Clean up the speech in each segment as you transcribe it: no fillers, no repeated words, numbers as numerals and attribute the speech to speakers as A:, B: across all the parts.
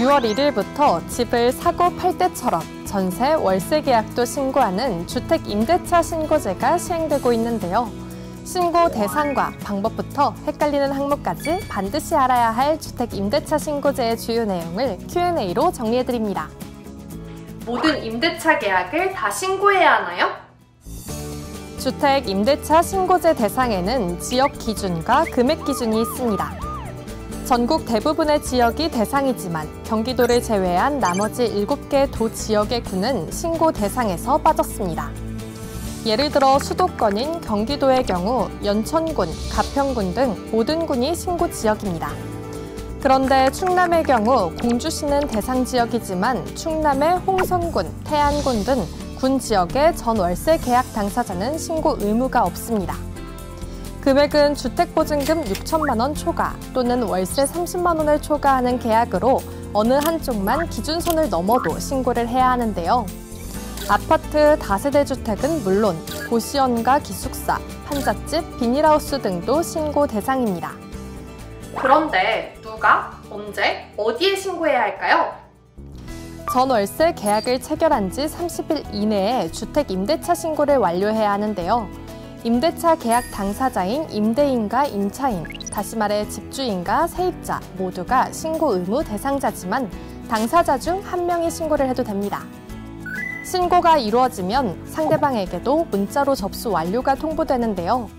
A: 6월 1일부터 집을 사고 팔 때처럼 전세, 월세 계약도 신고하는 주택 임대차 신고제가 시행되고 있는데요. 신고 대상과 방법부터 헷갈리는 항목까지 반드시 알아야 할 주택 임대차 신고제의 주요 내용을 Q&A로 정리해드립니다.
B: 모든 임대차 계약을 다 신고해야 하나요?
A: 주택 임대차 신고제 대상에는 지역 기준과 금액 기준이 있습니다. 전국 대부분의 지역이 대상이지만 경기도를 제외한 나머지 7개 도 지역의 구는 신고 대상에서 빠졌습니다. 예를 들어 수도권인 경기도의 경우 연천군, 가평군 등 모든 군이 신고 지역입니다. 그런데 충남의 경우 공주시는 대상 지역이지만 충남의 홍성군, 태안군 등 군 지역의 전월세 계약 당사자는 신고 의무가 없습니다. 금액은 주택보증금 6천만 원 초과 또는 월세 30만 원을 초과하는 계약으로 어느 한쪽만 기준선을 넘어도 신고를 해야 하는데요. 아파트, 다세대 주택은 물론 고시원과 기숙사, 한잣집, 비닐하우스 등도 신고 대상입니다.
B: 그런데 누가, 언제, 어디에 신고해야 할까요?
A: 전월세 계약을 체결한 지 30일 이내에 주택 임대차 신고를 완료해야 하는데요. 임대차 계약 당사자인 임대인과 임차인, 다시 말해 집주인과 세입자 모두가 신고 의무 대상자지만 당사자 중 한 명이 신고를 해도 됩니다. 신고가 이루어지면 상대방에게도 문자로 접수 완료가 통보되는데요.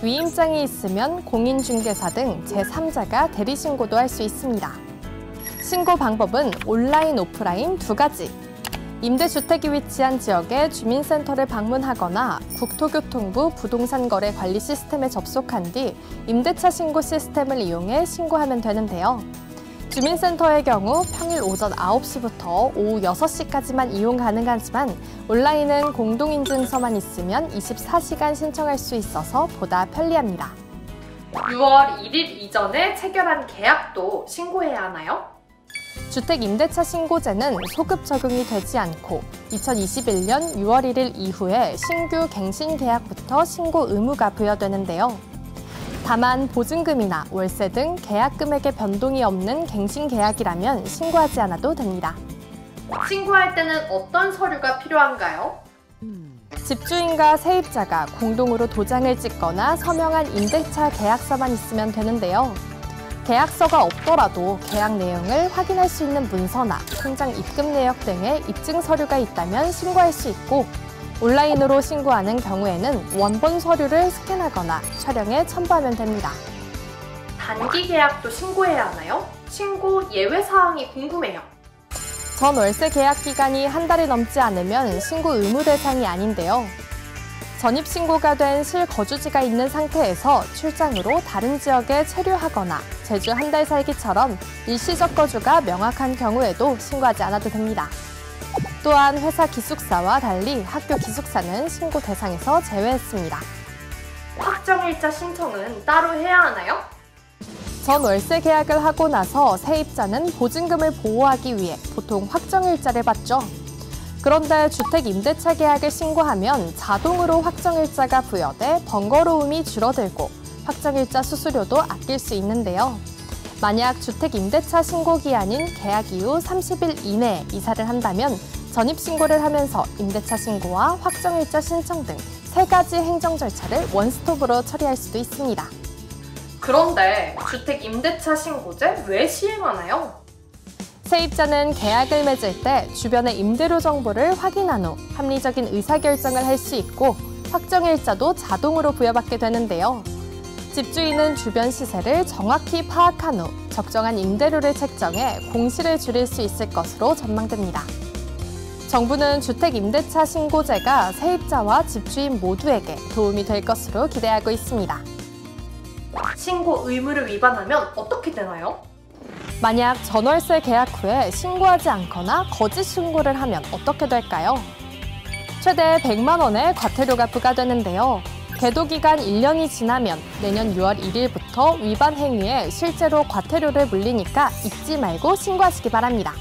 A: 위임장이 있으면 공인중개사 등 제3자가 대리신고도 할 수 있습니다. 신고 방법은 온라인, 오프라인 두 가지. 임대주택이 위치한 지역의 주민센터를 방문하거나 국토교통부 부동산거래 관리 시스템에 접속한 뒤 임대차 신고 시스템을 이용해 신고하면 되는데요. 주민센터의 경우 평일 오전 9시부터 오후 6시까지만 이용 가능하지만 온라인은 공동인증서만 있으면 24시간 신청할 수 있어서 보다 편리합니다.
B: 6월 1일 이전에 체결한 계약도 신고해야 하나요?
A: 주택 임대차 신고제는 소급 적용이 되지 않고 2021년 6월 1일 이후에 신규 갱신 계약부터 신고 의무가 부여되는데요. 다만 보증금이나 월세 등 계약 금액의 변동이 없는 갱신 계약이라면 신고하지 않아도 됩니다.
B: 신고할 때는 어떤 서류가 필요한가요?
A: 집주인과 세입자가 공동으로 도장을 찍거나 서명한 임대차 계약서만 있으면 되는데요. 계약서가 없더라도 계약 내용을 확인할 수 있는 문서나 통장 입금 내역 등의 입증 서류가 있다면 신고할 수 있고 온라인으로 신고하는 경우에는 원본 서류를 스캔하거나 촬영해 첨부하면 됩니다.
B: 단기 계약도 신고해야 하나요? 신고 예외 사항이 궁금해요.
A: 전월세 계약 기간이 한 달이 넘지 않으면 신고 의무 대상이 아닌데요. 전입신고가 된 실거주지가 있는 상태에서 출장으로 다른 지역에 체류하거나 제주 한 달 살기처럼 일시적 거주가 명확한 경우에도 신고하지 않아도 됩니다. 또한 회사 기숙사와 달리 학교 기숙사는 신고 대상에서 제외했습니다.
B: 확정일자 신청은 따로 해야 하나요?
A: 전월세 계약을 하고 나서 세입자는 보증금을 보호하기 위해 보통 확정일자를 받죠. 그런데 주택 임대차 계약을 신고하면 자동으로 확정일자가 부여돼 번거로움이 줄어들고 확정일자 수수료도 아낄 수 있는데요. 만약 주택 임대차 신고 기한인 계약 이후 30일 이내에 이사를 한다면 전입신고를 하면서 임대차 신고와 확정일자 신청 등 3가지 행정 절차를 원스톱으로 처리할 수도 있습니다.
B: 그런데 주택 임대차 신고제 왜 시행하나요?
A: 세입자는 계약을 맺을 때 주변의 임대료 정보를 확인한 후 합리적인 의사결정을 할 수 있고 확정일자도 자동으로 부여받게 되는데요. 집주인은 주변 시세를 정확히 파악한 후 적정한 임대료를 책정해 공시를 줄일 수 있을 것으로 전망됩니다. 정부는 주택 임대차 신고제가 세입자와 집주인 모두에게 도움이 될 것으로 기대하고 있습니다.
B: 신고 의무를 위반하면 어떻게 되나요?
A: 만약 전월세 계약 후에 신고하지 않거나 거짓 신고를 하면 어떻게 될까요? 최대 100만 원의 과태료가 부과되는데요. 계도기간 1년이 지나면 내년 6월 1일부터 위반 행위에 실제로 과태료를 물리니까 잊지 말고 신고하시기 바랍니다.